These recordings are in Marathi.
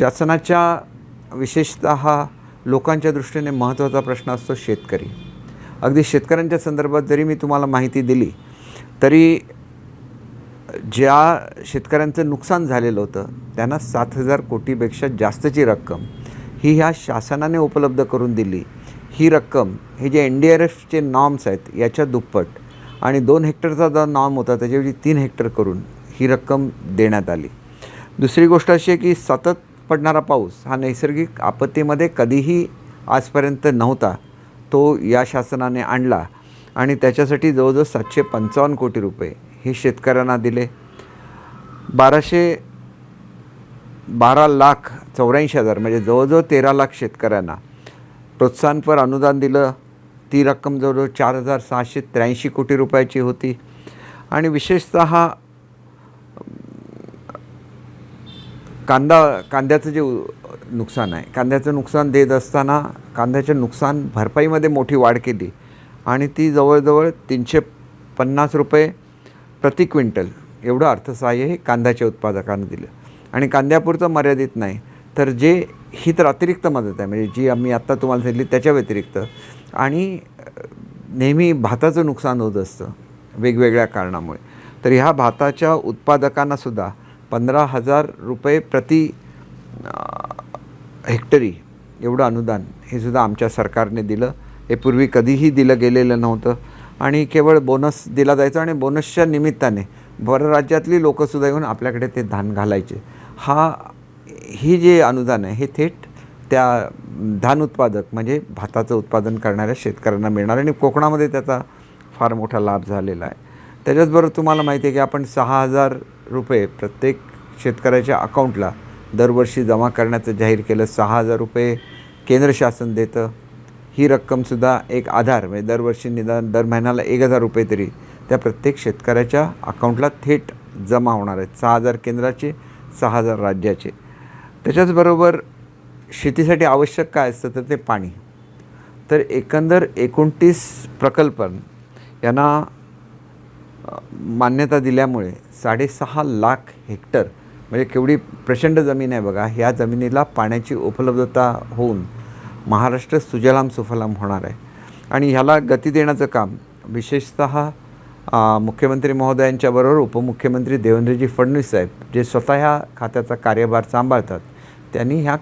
शासनाच्या विशेषतः लोकांच्या दृष्टीने महत्त्वाचा प्रश्न असतो शेतकरी. अगदी शेतकऱ्यांच्या संदर्भात जरी मी तुम्हाला माहिती दिली तरी ज्या शेतकऱ्यांचं नुकसान झालेलं होतं त्यांना 7,000 कोटीपेक्षा जास्तची रक्कम ही ह्या शासनाने उपलब्ध करून दिली. ही रक्कम हे जे NDRFचे नॉर्म्स आहेत याच्या दुप्पट आणि 2 हेक्टरचा जो नॉर्म होता त्याच्याऐवजी 3 हेक्टर करून ही रक्कम देण्यात आली. दुसरी गोष्ट अशी आहे की सतत पडणारा पाऊस हा नैसर्गिक आपत्तीमध्ये कधीही आजपर्यंत नव्हता, तो या शासनाने आणला आणि त्याच्यासाठी जवळजवळ 755 कोटी रुपये हे शेतकऱ्यांना दिले. 12,84,000 म्हणजे जवळजवळ 13 लाख शेतकऱ्यांना प्रोत्साहनपर अनुदान दिलं. ती रक्कम जवळजवळ 4,683 कोटी रुपयाची होती. आणि विशेषतः कांद्याचं जे नुकसान आहे, कांद्याचं नुकसान देत असताना कांद्याच्या नुकसान भरपाईमध्ये मोठी वाढ केली आणि ती जवळजवळ 350 रुपये प्रति क्विंटल एवढं अर्थसहाय्य हे कांद्याच्या उत्पादकांना दिलं. आणि कांद्यापुरतं मर्यादित नाही तर जे ही तर अतिरिक्त मदत आहे, म्हणजे जी आम्ही आत्ता तुम्हाला सांगितली त्याच्या व्यतिरिक्त. आणि नेहमी भाताचं नुकसान होत असतं वेगवेगळ्या कारणामुळे, तर ह्या भाताच्या उत्पादकांनासुद्धा 15,000 रुपये प्रति हेक्टरी एवढं अनुदान हे सुद्धा आमच्या सरकारने दिलं. हे पूर्वी कधीही दिलं गेलेलं नव्हतं आणि केवळ बोनस दिला जायचा आणि बोनसच्या निमित्ताने परराज्यातली लोकंसुद्धा येऊन आपल्याकडे ते धान घालायचे. ही जे अनुदान आहे हे थेट त्या धान उत्पादक म्हणजे भाताचं उत्पादन करणाऱ्या शेतकऱ्यांना मिळणार आणि कोकणामध्ये त्याचा फार मोठा लाभ झालेला आहे. त्याच्याचबरोबर तुम्हाला माहिती आहे की आपण 6,000 रुपये प्रत्येक शेतकऱ्याच्या अकाउंटला दरवर्षी जमा करण्याचं जाहीर केलं. 6,000 रुपये केंद्र शासन देतं. ही रक्कमसुद्धा एक आधार म्हणजे दरवर्षी निदान दर महिन्याला 1,000 रुपये तरी त्या प्रत्येक शेतकऱ्याच्या अकाउंटला थेट जमा होणार आहेत. 6,000 केंद्राचे, 6,000 राज्याचे. त्याच्याचबरोबर शेतीसाठी आवश्यक काय असतं तर ते पाणी. तर एकंदर 29 प्रकल्प यांना मान्यता दिल्यामुळे 6.5 लाख हेक्टर म्हणजे केवढी प्रचंड जमीन आहे बघा. ह्या जमिनीला पाण्याची उपलब्धता होऊन महाराष्ट्र सुजलाम सुफलाम होणार आहे. आणि ह्याला गती देण्याचं काम विशेषतः मुख्यमंत्री महोदयांच्याबरोबर उपमुख्यमंत्री देवेंद्रजी फडणवीस साहेब जे स्वतः ह्या खात्याचा कार्यभार सांभाळतात त्यांनी ह्या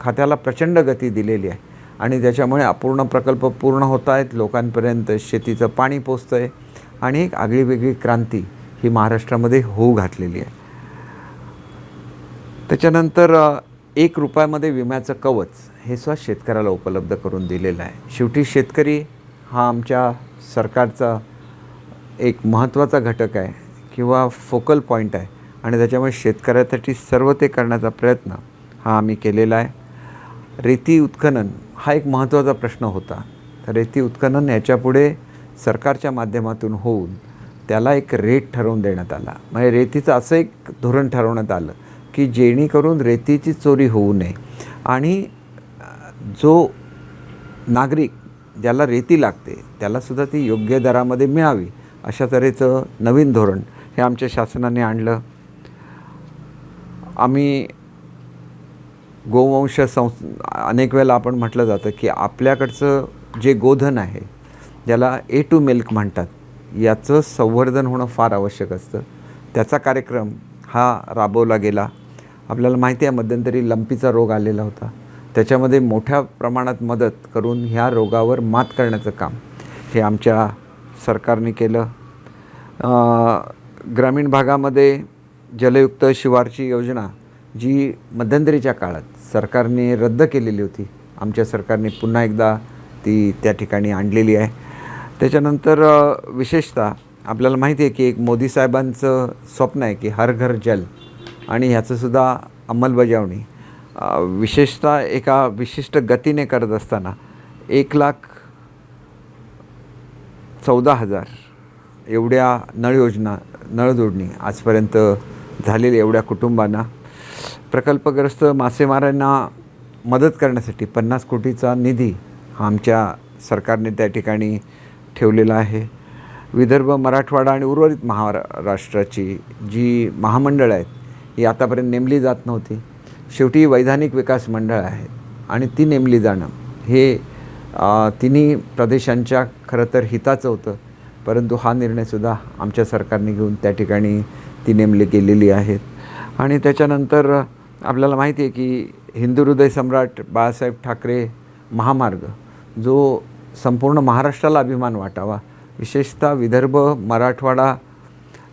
खात्याला प्रचंड गती दिलेली आहे आणि त्याच्यामुळे अपूर्ण प्रकल्प पूर्ण होत आहेत, लोकांपर्यंत शेतीचं पाणी पोचतं आहे आणि एक आगळीवेगळी क्रांती ही महाराष्ट्रामध्ये होऊ घातलेली आहे. त्याच्यानंतर 1 रुपयामध्ये विम्याचं कवच हे सुद्धा शेतकऱ्याला उपलब्ध करून दिलेलं आहे. शेवटी शेतकरी हा आमच्या सरकारचा एक महत्त्वाचा घटक आहे किंवा फोकल पॉईंट आहे आणि त्याच्यामुळे शेतकऱ्यासाठी सर्व ते करण्याचा प्रयत्न हा आम्ही केलेला आहे. रेती उत्खनन हा एक महत्त्वाचा प्रश्न होता. तर रेती उत्खनन याच्यापुढे सरकारच्या माध्यमातून होऊन त्याला एक रेट ठरवून देण्यात आला. म्हणजे रेतीचं असं एक धोरण ठरवण्यात आलं की जेणेकरून रेतीची चोरी होऊ नये आणि जो नागरिक ज्याला रेती लागते त्यालासुद्धा ती योग्य दरामध्ये मिळावी अशा तऱ्हेचं नवीन धोरण हे आमच्या शासनाने आणलं. आम्ही गोवंश अनेक वेळेला आपण म्हटलं जातं की आपल्याकडचं जे गोधन आहे ज्याला A to मिल्क म्हणतात याचं संवर्धन होणं फार आवश्यक असतं. त्याचा कार्यक्रम हा राबवला गेला. आपल्याला माहिती आहे मध्यंतरी लंपीचा रोग आलेला होता, त्याच्यामध्ये मोठ्या प्रमाणात मदत करून ह्या रोगावर मात करण्याचं काम हे आमच्या सरकारने केलं. ग्रामीण भागामध्ये जलयुक्त शिवारची योजना जी मध्यंतरीच्या काळात सरकारने रद्द केलेली होती, आमच्या सरकारने पुन्हा एकदा ती त्या ठिकाणी आणलेली आहे. त्याच्यानंतर विशेषतः आपल्याला माहिती आहे की एक मोदी साहेबांचं स्वप्न आहे की हर घर जल आणि ह्याचंसुद्धा अंमलबजावणी विशेषतः एका विशिष्ट गतीने करत असताना 1,14,000 एवढ्या नळ जोडणी आजपर्यंत झालेली एवढ्या कुटुंबांना. प्रकल्पग्रस्त मासेमारांना मदत करण्यासाठी 50 कोटीचा निधी हा आमच्या सरकारने त्या ठिकाणी ठेवलेला आहे. विदर्भ, मराठवाडा आणि उर्वरित महाराष्ट्राची जी महामंडळं आहेत ही आतापर्यंत नेमली जात नव्हती, शेवटी वैधानिक विकास मंडळ आहे आणि ती नेमली जाणं हे तिन्ही प्रदेशांच्या खरं तर हिताचं होतं. परंतु हा निर्णयसुद्धा आमच्या सरकारने घेऊन त्या ठिकाणी ती नेमली गेलेली आहेत. आणि त्याच्यानंतर आपल्याला माहिती आहे की हिंदू हृदय सम्राट बाळासाहेब ठाकरे महामार्ग जो संपूर्ण महाराष्ट्राला अभिमान वाटावा, विशेषतः विदर्भ मराठवाडा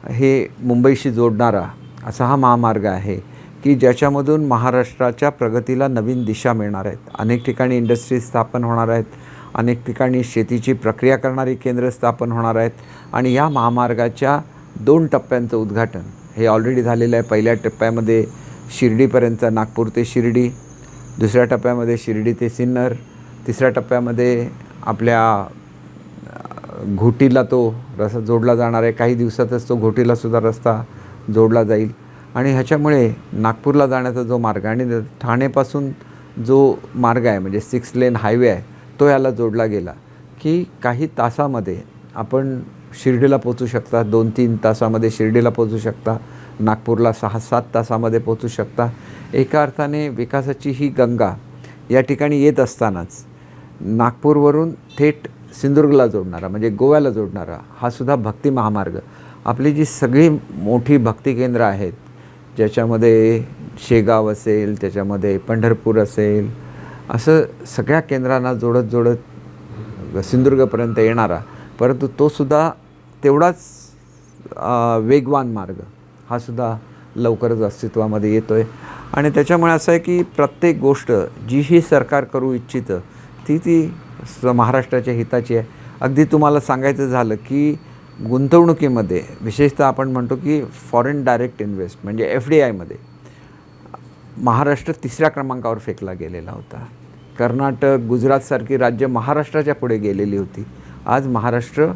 हे मुंबईशी जोडणारा असा हा महामार्ग आहे की ज्याच्यामधून महाराष्ट्राच्या प्रगतीला नवीन दिशा मिळणार आहेत. अनेक ठिकाणी इंडस्ट्रीज स्थापन होणार आहेत, अनेक ठिकाणी शेतीची प्रक्रिया करणारी केंद्र स्थापन होणार आहेत. आणि या महामार्गाच्या 2 टप्प्यांचं उद्घाटन हे ऑलरेडी झालेलं आहे. पहिल्या टप्प्यामध्ये शिर्डीपर्यंत, नागपूर ते शिर्डी, दुसऱ्या टप्प्यामध्ये शिर्डी ते सिन्नर, तिसऱ्या टप्प्यामध्ये आपल्या घोटीला तो रस्ता जोडला जाणार आहे. काही दिवसातच तो घोटीलासुद्धा रस्ता जोडला जाईल. आणि ह्याच्यामुळे नागपूरला जाण्याचा जो मार्ग आणि ठाणेपासून जो मार्ग आहे म्हणजे 6 लेन हायवे आहे तो याला जोडला गेला की काही तासामध्ये आपण शिर्डीला पोचू शकता, 2-3 तासामध्ये शिर्डीला पोचू शकता, नागपूरला 6-7 तासामध्ये पोचू शकता. एका अर्थाने विकासाची ही गंगा या ठिकाणी येत असतानाच नागपूरवरून थेट सिंधुदुर्गला जोडणारा म्हणजे गोव्याला जोडणारा हा सुद्धा भक्ती महामार्ग, आपली जी सगळी मोठी भक्ती केंद्र आहेत ज्याच्यामध्ये शेगाव असेल, त्याच्यामध्ये पंढरपूर असेल, असं सगळ्या केंद्रांना जोडत जोडत सिंधुदुर्गपर्यंत येणारा, परंतु तोसुद्धा तेवढाच वेगवान मार्ग हा सुद्धा लवकरच अस्तित्वामध्ये येतो आहे. आणि त्याच्यामुळे असं आहे की प्रत्येक गोष्ट जी ही सरकार करू इच्छितं ती महाराष्ट्राच्या हिताची आहे. अगदी तुम्हाला सांगायचं झालं की गुंतवणुकीमध्ये विशेषतः आपण म्हणतो की फॉरेन डायरेक्ट इन्व्हेस्ट म्हणजे FDIमध्ये महाराष्ट्र 3ऱ्या क्रमांकावर फेकला गेलेला होता. कर्नाटक, गुजरातसारखी राज्य महाराष्ट्राच्या पुढे गेलेली होती. आज महाराष्ट्र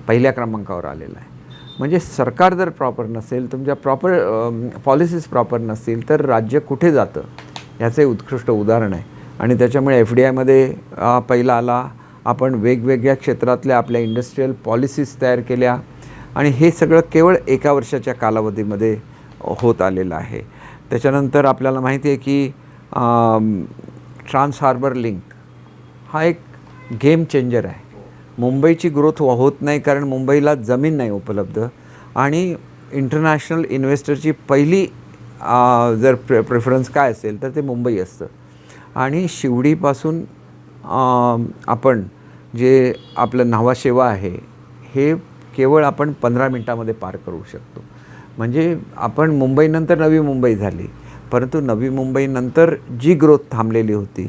1ल्या क्रमांकावर आलेला आहे. म्हणजे सरकार जर प्रॉपर नसेल, तुमच्या पॉलिसीज प्रॉपर नसतील तर राज्य कुठे जातं याचं उत्कृष्ट उदाहरण आहे. आणि त्याच्यामुळे FDIमध्ये पहिला आला. आपण वेगवेगळ्या क्षेत्रातल्या आपल्या इंडस्ट्रीयल पॉलिसीज तयार केल्या आणि हे सगळं केवळ 1 वर्षाच्या कालावधीमध्ये होत आलेलं आहे. त्याच्यानंतर आपल्याला माहिती आहे की ट्रान्स हार्बर लिंक हा एक गेम चेंजर आहे. मुंबईची ग्रोथ होत नाही कारण मुंबईला जमीन नाही उपलब्ध आणि इंटरनॅशनल इन्व्हेस्टरची पहिली जर प्रेफरन्स काय असेल तर ते मुंबई असतं. आणि शिवडीपासून आपण जे आपलं न्हावा शेवा आहे हे केवळ आपण 15 मिनटामध्ये पार करू शकतो. म्हणजे आपण मुंबईनंतर नवी मुंबई झाली, परंतु नवी मुंबईनंतर जी ग्रोथ थांबलेली होती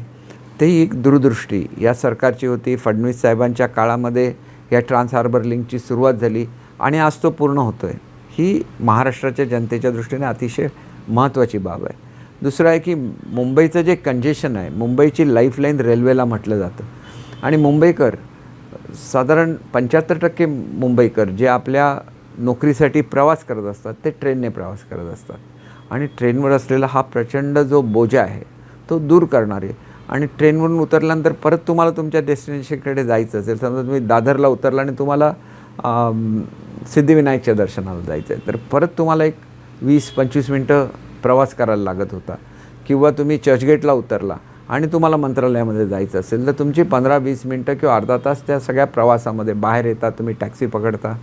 ती एक दूरदृष्टी या सरकारची होती. फडणवीस साहेबांच्या काळामध्ये या ट्रान्स हार्बर लिंकची सुरुवात झाली आणि आज तो पूर्ण होतो आहे. ही महाराष्ट्राच्या जनतेच्या दृष्टीने अतिशय महत्त्वाची बाब आहे. दुसरं आहे की मुंबईचं जे कंजेशन आहे, मुंबईची लाईफलाईन रेल्वेला म्हटलं जातं आणि मुंबईकर साधारण 75% मुंबईकर जे आपल्या नोकरीसाठी प्रवास करत असतात ते ट्रेनने प्रवास करत असतात आणि ट्रेनवर असलेला हा प्रचंड जो बोजा आहे तो दूर करणारे. आणि ट्रेनवरून उतरल्यानंतर परत तुम्हाला तुमच्या डेस्टिनेशनकडे जायचं असेल, समजा तुम्ही दादरला उतरला आणि तुम्हाला सिद्धिविनायकच्या दर्शनाला जायचं आहे तर परत तुम्हाला एक 20-25 मिनटं प्रवास करायला लागत होता. किंवा तुम्ही चर्चगेटला उतरला आणि तुम्हाला मंत्रालयामध्ये जायचं असेल तर तुमची 15-20 मिनटं किंवा अर्धा तास त्या सगळ्या प्रवासामध्ये बाहेर येता, तुम्ही टॅक्सी पकडता.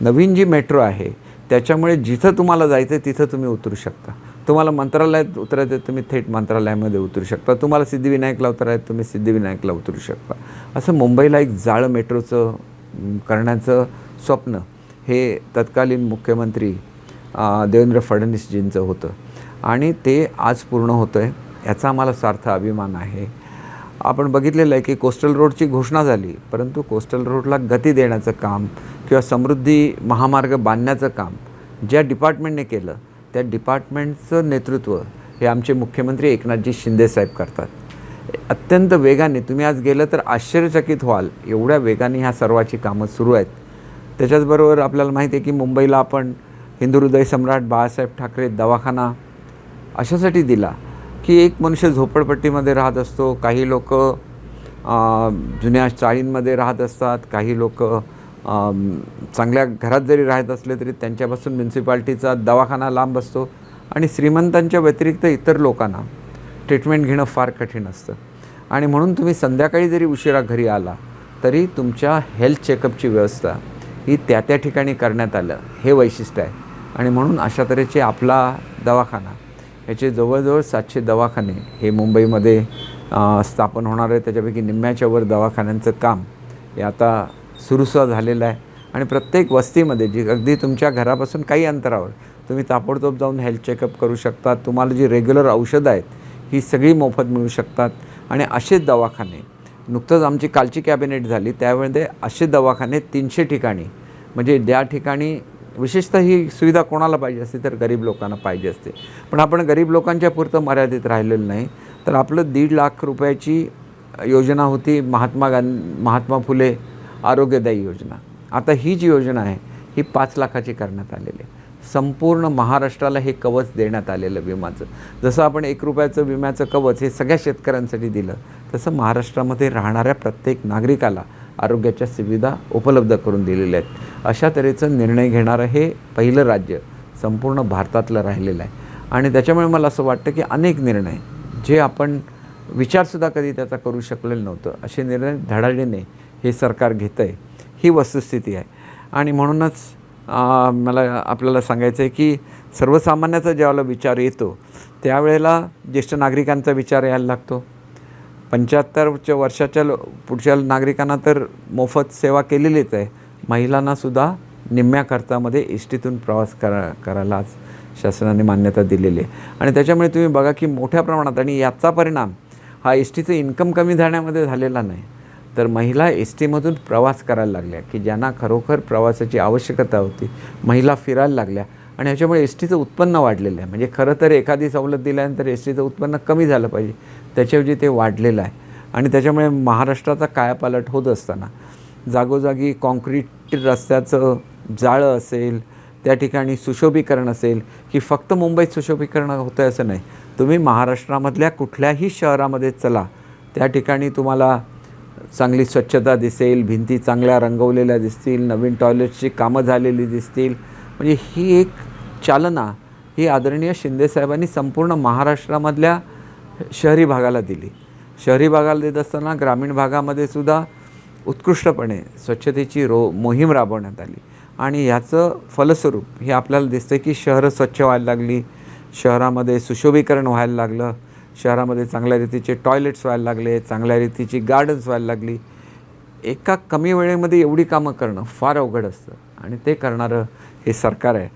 नवीन जी मेट्रो आहे त्याच्यामुळे जिथं तुम्हाला जायचं आहे तिथं तुम्ही उतरू शकता. तुम्हाला मंत्रालयात उतरायचं आहे तुम्ही थेट मंत्रालयामध्ये उतरू शकता. तुम्हाला सिद्धिविनायकला उतरायचं तुम्ही सिद्धिविनायकला उतरू शकता. असं मुंबईला एक जाळं मेट्रोचं करण्याचं स्वप्न हे तत्कालीन मुख्यमंत्री देवेंद्र फडणवीसजींचं होतं आणि ते आज पूर्ण होतं आहे. याचा आम्हाला सार्थ अभिमान आहे. आपण बघितलेलं आहे की कोस्टल रोडची घोषणा झाली, परंतु कोस्टल रोडला गती देण्याचं काम किंवा समृद्धी महामार्ग बांधण्याचं काम ज्या डिपार्टमेंटने केलं त्या डिपार्टमेंटचं नेतृत्व हे आमचे मुख्यमंत्री एकनाथजी शिंदेसाहेब करतात. अत्यंत वेगाने तुम्ही आज गेलं तर आश्चर्यचकित व्हाल एवढ्या वेगाने ह्या सर्वाची कामं सुरू आहेत. त्याच्याचबरोबर आपल्याला माहिती आहे की मुंबईला आपण हिंदू हृदय सम्राट बाळासाहेब ठाकरे दवाखाना अशासाठी दिला की एक मनुष्य झोपडपट्टीमध्ये राहत असतो, काही लोक जुन्या चाळींमध्ये राहत असतात, काही लोक चांगल्या घरात जरी राहत असले तरी त्यांच्यापासून म्युन्सिपाल्टीचा दवाखाना लांब असतो आणि श्रीमंतांच्या व्यतिरिक्त इतर लोकांना ट्रीटमेंट घेणं फार कठीण असतं. आणि म्हणून तुम्ही संध्याकाळी जरी उशिरा घरी आला तरी तुमच्या हेल्थ चेकअपची व्यवस्था ही त्या ठिकाणी करण्यात आलं, हे वैशिष्ट्य आहे. आणि म्हणून अशा तऱ्हेचे आपला दवाखाना, याचे जवळजवळ 700 दवाखाने हे मुंबईमध्ये स्थापन होणार आहे. त्याच्यापैकी निम्म्याच्या वर दवाखान्यांचं काम हे आता सुरूसुद्धा झालेलं आहे. आणि प्रत्येक वस्तीमध्ये जी अगदी तुमच्या घरापासून काही अंतरावर तुम्ही ताबडतोब जाऊन हेल्थ चेकअप करू शकता. तुम्हाला जी रेग्युलर औषधं आहेत ही सगळी मोफत मिळू शकतात. आणि असेच दवाखाने, नुकतंच आमची कालची कॅबिनेट झाली त्यावेळेस असे दवाखाने 300 ठिकाणी, म्हणजे ज्या ठिकाणी विशेषतः ही सुविधा कोणाला पाहिजे असते तर गरीब लोकांना पाहिजे असते. पण आपण गरीब लोकांच्या पुरतं मर्यादित राहिलेलं नाही, तर आपलं 1.5 लाख रुपयाची योजना होती महात्मा फुले आरोग्यदायी योजना. आता ही जी योजना आहे ही 5 लाखाची करण्यात आलेली आहे. संपूर्ण महाराष्ट्राला हे कवच देण्यात आलेलं विम्याचं. जसं आपण 1 रुपयाचं विम्याचं कवच हे सगळ्या शेतकऱ्यांसाठी दिलं, तसं महाराष्ट्रामध्ये राहणाऱ्या प्रत्येक नागरिकाला आरोग्याच्या सुविधा उपलब्ध करून दिलेल्या आहेत. अशा तऱ्हेचं निर्णय घेणारं हे पहिलं राज्य संपूर्ण भारतातलं राहिलेलं आहे. आणि त्याच्यामुळे मला असं वाटतं की अनेक निर्णय जे आपण विचारसुद्धा कधी त्याचा करू शकलेलं नव्हतं, असे निर्णय धडाडीने हे सरकार घेतं आहे, ही वस्तुस्थिती आहे. आणि म्हणूनच मला आपल्याला सांगायचं आहे की सर्वसामान्याचा ज्यावेळेला विचार येतो त्यावेळेला ज्येष्ठ नागरिकांचा विचार यायला लागतो. 75 वर्षाच्या पुढच्या नागरिकांना तर मोफत सेवा केलेलीच आहे. महिलांनासुद्धा निम्म्या खर्चामध्ये एस टीतून प्रवास करायला आज शासनाने मान्यता दिलेली आहे. आणि त्याच्यामुळे तुम्ही बघा की मोठ्या प्रमाणात, आणि याचा परिणाम हा एस टीचं इन्कम कमी झाण्यामध्ये झालेला नाही, तर महिला एस टीमधून प्रवास करायला लागल्या की ज्यांना खरोखर प्रवासाची आवश्यकता होती, महिला फिरायला लागल्या. आणि ह्याच्यामुळे एस टीचं उत्पन्न वाढलेलं आहे. म्हणजे खरं तर एखादी सवलत दिल्यानंतर एस टीचं उत्पन्न कमी झालं पाहिजे, त्याच्याऐवजी ते वाढलेलं आहे. आणि त्याच्यामुळे महाराष्ट्राचा कायापालट होत असताना जागोजागी कॉन्क्रीट रस्त्याचं जाळं असेल, त्या ठिकाणी सुशोभीकरण असेल, की फक्त मुंबईत सुशोभीकरण होतं आहे असं नाही. तुम्ही महाराष्ट्रामधल्या कुठल्याही शहरामध्ये चला, त्या ठिकाणी तुम्हाला चांगली स्वच्छता दिसेल, भिंती चांगल्या रंगवलेल्या दिसतील, नवीन टॉयलेट्सची कामं झालेली दिसतील. म्हणजे ही एक चालना ही आदरणीय शिंदेसाहेबांनी संपूर्ण महाराष्ट्रामधल्या शहरी भागाला दिली. शहरी भागाला देत असताना ग्रामीण भागामध्ये सुद्धा उत्कृष्टपणे स्वच्छतेची मोहीम राबवण्यात आली. आणि याचं फलस्वरूप हे आपल्याला दिसतं की शहरं स्वच्छ व्हायला लागली, शहरामध्ये सुशोभीकरण व्हायला लागलं, शहरामध्ये चांगल्या रीतीचे टॉयलेट्स व्हायला लागले, चांगल्या रीतीची गार्डन्स व्हायला लागली. एका कमी वेळेमध्ये एवढी कामं करणं फार अवघड असतं आणि ते करणारं हे सरकार आहे.